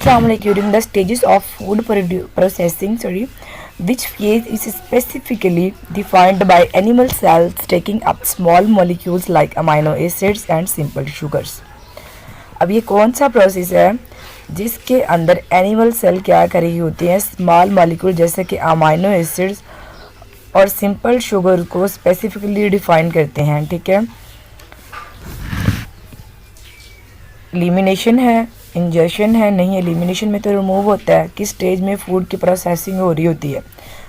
During the stages of food processing, which phase is specifically defined by animal cells taking up small molecules like amino acids and simple sugars. अब ये कौन सा process है जिसके अंदर animal cell क्या कर रही होती हैं, स्मॉल मॉलिक्यूल जैसे कि अमाइनो एसिड्स और सिंपल शुगर को स्पेसिफिकली डिफाइन करते हैं. ठीक है, एलिमिनेशन है, इंजेक्शन है, नहीं एलिमिनेशन में तो रिमूव होता है. किस स्टेज में फूड की प्रोसेसिंग हो रही होती है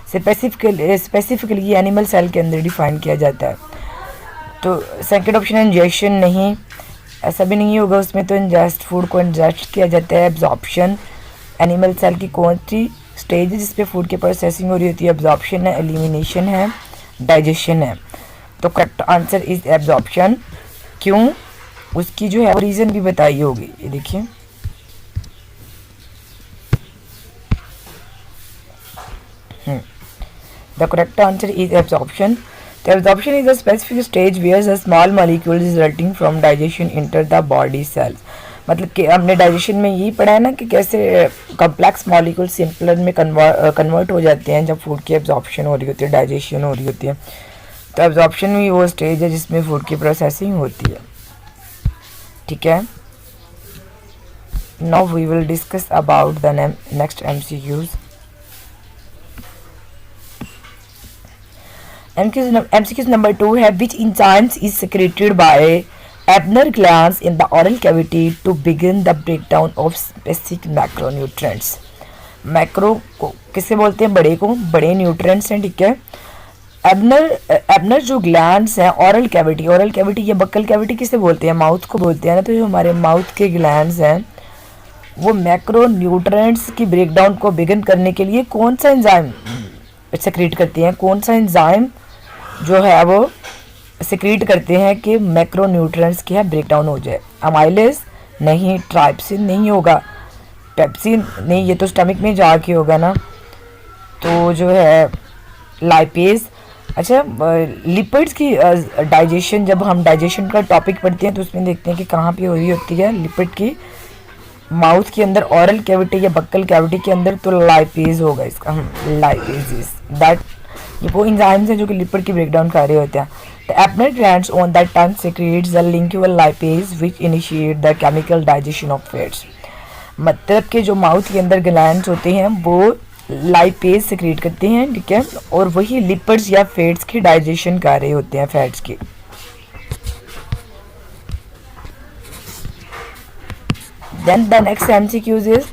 स्पेसिफिकली एनिमल सेल के अंदर डिफाइन किया जाता है. तो सेकंड ऑप्शन है इंजेक्शन, नहीं ऐसा भी नहीं होगा उसमें. तो इंजेस्ट फूड को इंजेस्ट किया जाता है. एब्जॉर्प्शन, एनिमल सेल की कौन सी स्टेज है जिस पे फूड की प्रोसेसिंग हो रही होती है? एब्जॉर्प्शन है, एलिमिनेशन है, डाइजेशन है. तो करेक्ट आंसर इज एब्जॉर्प्शन. क्यों, उसकी जो है वो रीज़न भी बताई होगी. ये देखिए, the correct answer is absorption. The absorption is a specific stage where the small molecules resulting from digestion enter the body cells. मतलब कि हमने डाइजेशन में यही पढ़ा है ना कि कैसे कॉम्प्लेक्स मॉलिक्यूल सिंपलर में कन्वर्ट हो जाते हैं जब फूड की एब्जॉर्प्शन हो रही होती है, डाइजेशन हो रही होती है. तो एब्जॉर्प्शन भी वो स्टेज है जिसमें फूड की प्रोसेसिंग होती है. ठीक है, now we will discuss about the next MCQs. MCQ number 2 है which enzymes is secreted by Abner glands in the oral cavity to begin the breakdown of specific macronutrients. Macro को किसे बोलते हैं? बड़े को, बड़े न्यूट्रिएंट्स हैं. ठीक है, एबनर जो ग्लैंड्स हैं ओरल कैविटी या बक्कल कैविटी किसे बोलते हैं? माउथ को बोलते हैं ना. तो जो हमारे माउथ के ग्लैंड्स हैं वो मैक्रो न्यूट्रिएंट्स की ब्रेकडाउन को बिगिन करने के लिए कौन सा एंजाइम सेक्रेट करती हैं? कौन सा एंजाइम जो है वो सेक्रेट करते हैं कि मैक्रो न्यूट्रिएंट्स की है ब्रेकडाउन हो जाए? अमाइलेज नहीं, ट्राइप्सिन नहीं होगा, पेप्सिन नहीं, ये तो स्टमक में जाके होगा ना. तो जो है लाइपेज. अच्छा, लिपिड्स की डाइजेशन, जब हम डाइजेशन का टॉपिक पढ़ते हैं तो उसमें देखते हैं कि कहाँ पे हो रही होती है लिपिड की? माउथ के अंदर, ओरल कैविटी या बक्कल कैविटी के अंदर. तो लाइपेज होगा इसका. लाइपेज इज दैट, ये वो एंजाइम्स हैं जो कि लिपिड की ब्रेकडाउन कर रहे होते हैं. The Ebner glands on that tongue secretes the lingual lipase which initiate the chemical digestion of fats. मतलब कि जो माउथ के अंदर ग्लैंड्स होते हैं वो लाइपेज सेक्रेट करते हैं. ठीक है, और वही लिपिड्स या फैट्स की डाइजेशन कर रहे होते हैं, फैट्स की. Then the next MCQs is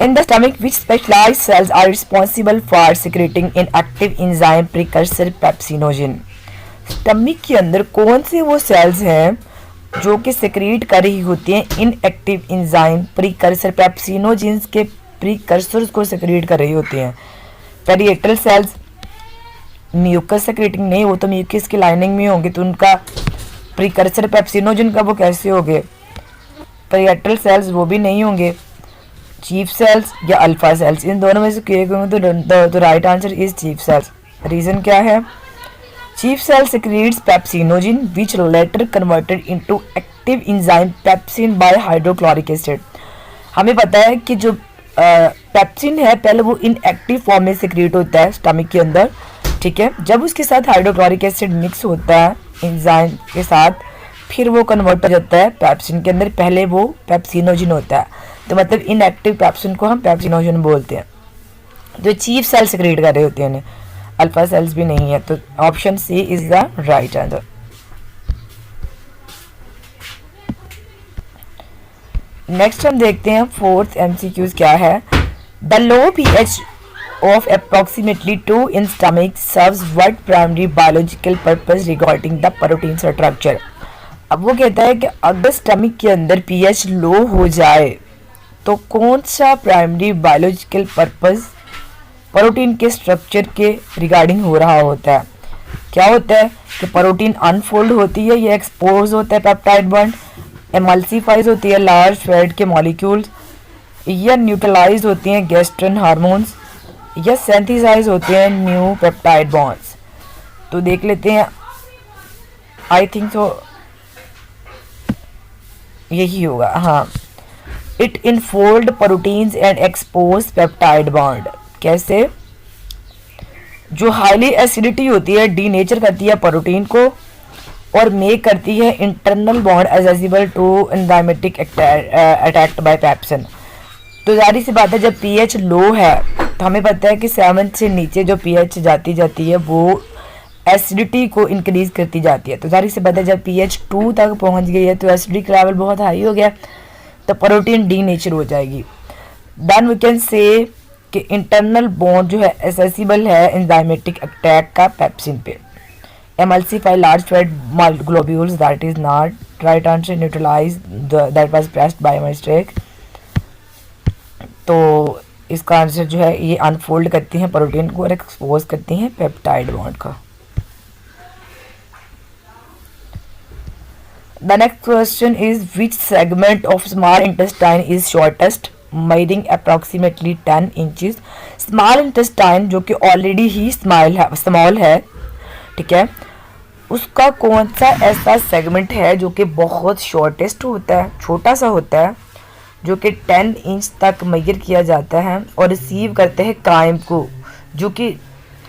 in the stomach which specialized cells are responsible for secreting inactive enzyme precursor pepsinogen. Stomach के अंदर कौन से वो सेल्स हैं जो कि सेक्रेट कर रही होती हैं इनएक्टिव एंजाइम प्रीकर्सर पेप्सिनोजेंस के प्रीकर्सर्स को सेक्रेट कर रही होती हैं? पेरिएटल सेल्स, म्यूकस सेक्रेटिंग नहीं, वो तो म्यूकस की लाइनिंग में होंगे, तो उनका प्रीकर्सर पेप्सिनोजन का वो कैसे हो गए? पेरिएटल सेल्स वो भी नहीं होंगे. चीफ सेल्स या अल्फा सेल्स, इन दोनों में से किए गए तो right answer is chief cells. Reason क्या है? Chief cell secretes pepsinogen which later converted into active enzyme pepsin by hydrochloric acid. हमें पता है कि जो पेप्सिन है पहले वो इनएक्टिव फॉर्म में सेक्रेट होता है स्टमक के अंदर. ठीक है, जब उसके साथ हाइड्रोक्लोरिक एसिड मिक्स होता है एंजाइम के साथ, फिर वो कन्वर्ट हो जाता है पेप्सिन के अंदर. पहले वो पेप्सिनोजन होता है, तो मतलब इनएक्टिव पेप्सिन को हम पेप्सिनोजन बोलते हैं. तो चीफ सेल सेक्रेट कर रहे होते हैं, अल्फा सेल्स भी नहीं है. तो option C is the right answer. Next हम देखते हैं फोर्थ MCQs क्या है. The low pH of approximately 2 in stomach serves what primary biological purpose regarding the protein structure. अब वो कहता है कि अगर स्टमक के अंदर pH लो हो जाए तो कौन सा प्राइमरी बायोलॉजिकल पर्पस प्रोटीन के स्ट्रक्चर के रिगार्डिंग हो रहा होता है? क्या होता है कि प्रोटीन अनफोल्ड होती है या एक्सपोज होता है पेप्टाइड बॉन्ड, एमल्सिफाइज होती है लार्ज फैट के मॉलिक्यूल्स, या न्यूट्रलाइज होती हैं गैस्ट्रन हार्मोन्स, या सिंथेसाइज होते हैं न्यू पेप्टाइड बॉन्ड्स. तो देख लेते हैं, आई थिंक सो यही होगा. हाँ, it infold proteins and expose peptide bond. कैसे? जो हाईली एसिडिटी होती है डीनेचर करती है प्रोटीन को और मेक करती है internal bond accessible to enzymatic attacked by pepsin. तो जारी सी बात है, जब पीएच लो है तो हमें पता है कि 7 से नीचे जो पीएच जाती है वो एसिडिटी को इंक्रीज करती जाती है। तो जारी सी बात है, जब पीएच 2 तक पहुंच गई है तो एसिडिक लेवल बहुत हाई हो गया तो प्रोटीन डीनेचर हो जाएगी। देन वी कैन से कि इंटरनल बॉन्ड जो है एसेसिबल है एंजाइमेटिक अटैक का पेप्सिन पे। Emulsify large fat globules, that is not right answer. Neutralise, that was pressed by mistake. तो इसका आंसर जो है ये अनफोल्ड करती हैं प्रोटीन को और एक्सपोज करती हैं पेप्टाइड बॉन्ड का। The next question is which segment of small intestine is shortest, measuring approximately 10 inches। small intestine जो कि ऑलरेडी ही स्मॉल है, ठीक है, उसका कौन सा ऐसा सेगमेंट है जो कि बहुत शॉर्टेस्ट होता है, छोटा सा होता है, जो कि 10 इंच तक मेजर किया जाता है और रिसीव करते हैं काइम को, जो कि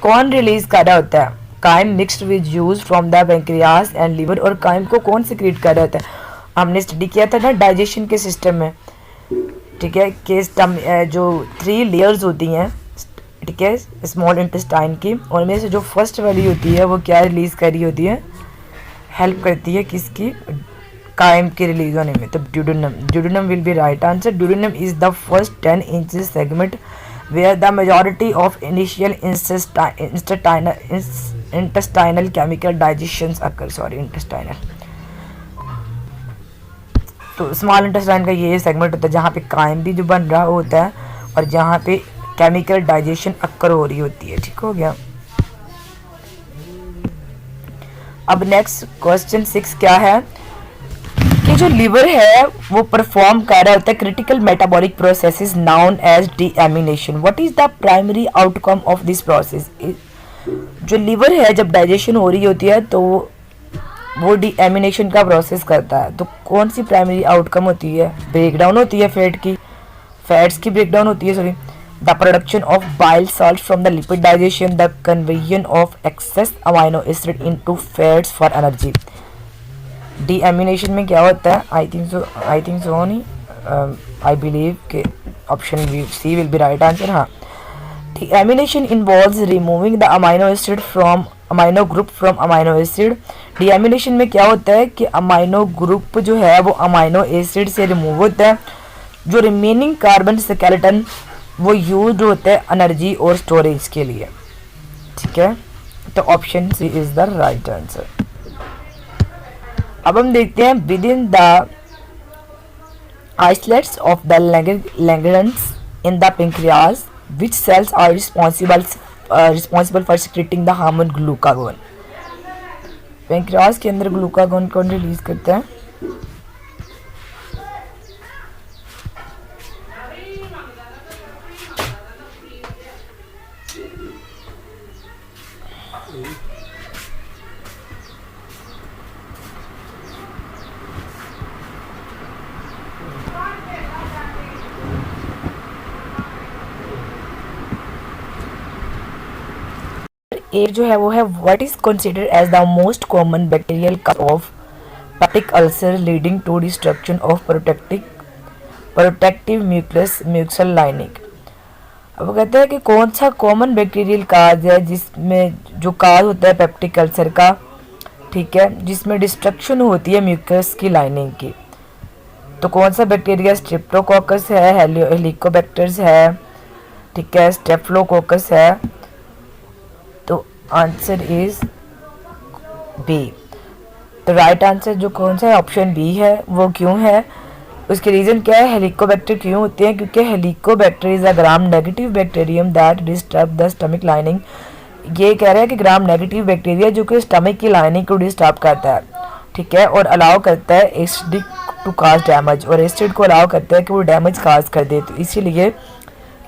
कौन रिलीज कर रहा होता है? Chyme mixed with juice from the pancreas and liver. और काइम को कौन सिक्रीट कर रहा होता है? हमने स्टडी किया था ना डाइजेशन के सिस्टम में, ठीक है, कि जो 3 लेयर्स होती हैं, ठीक है, स्मॉल इंटेस्टाइन की, उनमें से जो फर्स्ट वाली होती है वो क्या रिलीज कर रही होती है? हेल्प करती है किसकी? काइम के रिलीज होने में। तो duodenum will be right answer. Duodenum is the first 10 inches segment where the majority of initial intestinal chemical digestions occur। intestinal। तो स्मॉल इंटेस्टाइन का ये सेगमेंट होता है जहाँ पे काइम भी जो बन रहा होता है और जहाँ पे केमिकल डाइजेशन अक्कर हो रही होती है। ठीक हो गया। अब नेक्स्ट क्वेश्चन 6 क्या है कि जो लिवर है वो परफॉर्म कर रहा होता है critical metabolic process known as deamination. What is the primary outcome of this process? जो लिवर है जब डाइजेशन हो रही होती है तो वो डीएमिनेशन का प्रोसेस करता है। तो कौन सी प्राइमरी आउटकम होती है? ब्रेकडाउन होती है फैट्स की ब्रेकडाउन होती है, sorry, the production of bile salt from the lipid digestion, the conversion of excess amino acid into fats for energy. Deamination में क्या होता है? आई थिंक सो नहीं, आई बिलीव के option C will be right answer. हाँ, deamination involves removing the amino group from amino acid. Deamination में क्या होता है कि अमाइनो ग्रुप जो है वो अमाइनो एसिड से रिमूव होता है। जो रिमेनिंग कार्बन स्केलेटन वो यूज होता है एनर्जी और स्टोरेज के लिए। ठीक है, तो option C is the right answer. अब हम देखते हैं within the islets of the Langerhans in the pancreas which cells are responsible for secreting the hormone glucagon. Pancreas के अंदर ग्लूकागोन कौन रिलीज करता है? ए जो है वो है what is considered as the most common bacterial cause of peptic ulcer leading to destruction of protective mucosal lining. अब वो कहते हैं कि कौन सा कॉमन बैक्टीरियल काज है जिसमें जो काज होता है पेप्टिक अल्सर का, ठीक है, जिसमें डिस्ट्रक्शन होती है म्यूकस की लाइनिंग की। तो कौन सा बैक्टीरिया? स्ट्रेप्टोकोकस है, हेलिकोबैक्टर्स है, ठीक है, स्टेफिलोकोकस है। तो आंसर इज बी। तो राइट आंसर जो कौन सा है ऑप्शन बी है। वो क्यों है? उसके रीज़न क्या है? हेलिकोबैक्टर क्यों होते हैं? क्योंकि Helicobacter is a gram negative bacterium that disturb the stomach lining. ये कह रहा है कि ग्राम नेगेटिव बैक्टीरिया जो कि स्टमक की लाइनिंग को डिस्टर्ब करता है, ठीक है, और अलाउ करता है एसिड टू काज डैमेज, और एसिड को अलाउ करता है कि वो डैमेज काज कर दे। तो इसीलिए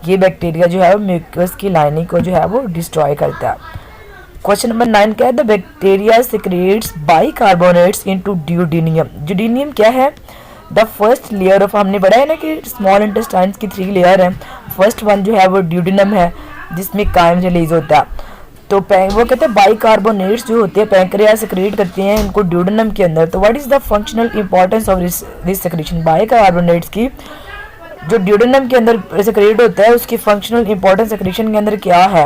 ये बैक्टीरिया जो है म्यूकस की लाइनिंग को जो है वो डिस्ट्रॉय करता है। क्वेश्चन नंबर 9 क्या है? The bacteria secretes bicarbonates into duodenum. Duodenum क्या है? द फर्स्ट लेयर ऑफ, हमने पढ़ा है ना कि स्मॉल इंटेस्टाइन की 3 लेयर हैं। फर्स्ट वन जो है वो ड्यूडेनम है जिसमें काइम रिलीज होता है। तो वो कहते हैं बाइकार्बोनेट्स जो होते हैं पैंक्रियास सेक्रेट करते हैं इनको ड्यूडेनम के अंदर। तो what is the functional importance of this secretion, bicarbonates की जो ड्यूडेनम के अंदर सेक्रेट होता है उसकी फंक्शनल इंपॉर्टेंस सेक्रेशन के अंदर क्या है?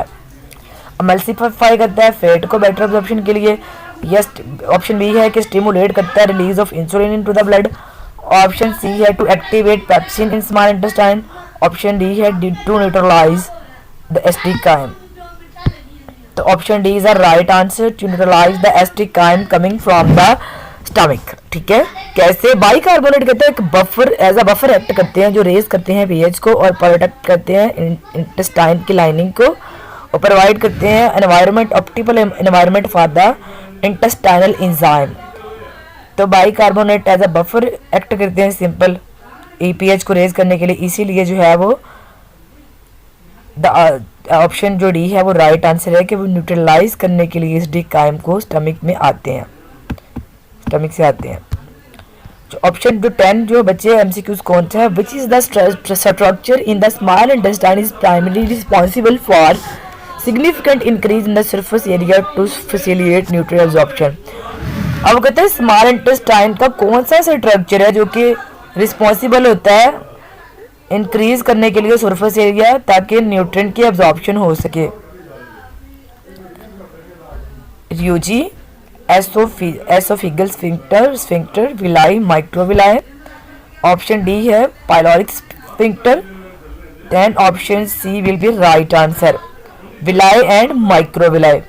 एमल्सिफाई करता है फैट को बेटर एब्जॉर्प्शन के लिए। यस, ऑप्शन बी है कि स्टिमुलेट करता है release of insulin into the blood. Option C है to activate pepsin in small intestine. Option D है टू न्यूट्रलाइज द एस्टिकाइम। तो option D is the right answer, to neutralise the acid chyme coming from the stomach. ठीक है, कैसे? Bicarbonate कहते हैं एक buffer, as a buffer act करते हैं जो रेज करते हैं पीएच को और प्रोटेक्ट करते हैं इंटेस्टाइन की लाइनिंग को और प्रोवाइड करते हैं environment, optimal environment for the intestinal enzyme. तो bicarbonate as a buffer act करते हैं सिंपल पीएच को रेज करने के लिए, इसीलिए जो है वो द ऑप्शन जो डी है वो राइट आंसर है कि वो न्यूट्रलाइज करने के लिए इस डिकाइम को स्टमक में आते हैं, स्टमक से आते हैं। ऑप्शन जो 10 जो बच्चे एमसीक्यूज कौन सा है? Which is the structure in the small intestine is primary responsible for significant increase in the surface area to facilitate nutrient absorption. अब कहते हैं स्मॉल इंटेस्टाइन का कौन सा स्ट्रक्चर है जो कि रिस्पॉन्सिबल होता है इंक्रीज करने के लिए सरफेस एरिया ताकि न्यूट्रिएंट की एब्जॉर्प्शन हो सके? यूजी, oesophageal sphincter, villi, microvilli. Option D है pyloric sphincter. Then option C will be right answer, villi and microvilli.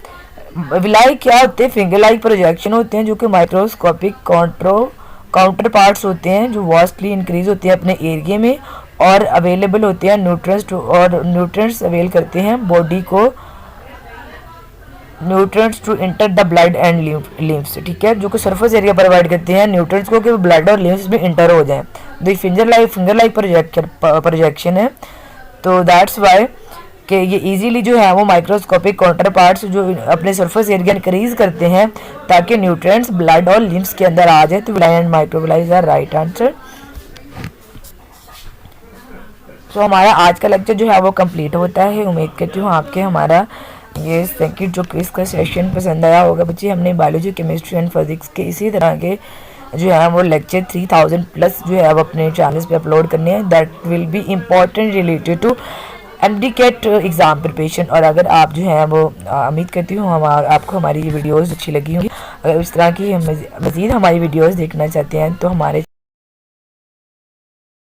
Villi क्या होते हैं? फिंगर लाइक प्रोजेक्शन होते हैं जो कि माइक्रोस्कोपिक काउंटर पार्ट्स होते हैं जो वास्टली इंक्रीज होते हैं अपने एरिया में और अवेलेबल होते हैं न्यूट्रिएंट्स अवेल करते हैं बॉडी को nutrients to enter the blood and lymphs. ठीक है, जो कि सरफेस एरिया प्रोवाइड करते हैं न्यूट्रिएंट्स को कि ब्लड और लिम्फ्स में इंटर हो जाएं। तो फिंगर लाइक प्रोजेक्शन है, तो दैट्स वाई कि ये इजीली जो है वो माइक्रोस्कोपिक काउंटर पार्ट्स जो अपने सरफेस एरिया इंक्रीज करते हैं ताकि न्यूट्रिएंट्स ब्लड और लिम्फ्स के अंदर आ जाए। तो villi and microvilli is the right answer. तो हमारा आज का लेक्चर जो है वो कंप्लीट होता है। उम्मीद करती हूँ आपके हमारा ये सेकंड जो क्विज का सेशन पसंद आया होगा बच्चे। हमने बायोलॉजी, केमिस्ट्री एंड फिजिक्स के इसी तरह के जो है वो लेक्चर 3000 प्लस जो है वो अपने चैनल्स पे अपलोड करने हैं that will be important related to MDCAT exam preparation. और अगर आप जो है वो उम्मीद करती हूँ आपको हमारी ये वीडियोस अच्छी लगी होंगी। अगर इस तरह की मज़ीद हमारी वीडियोस देखना चाहते हैं तो हमारे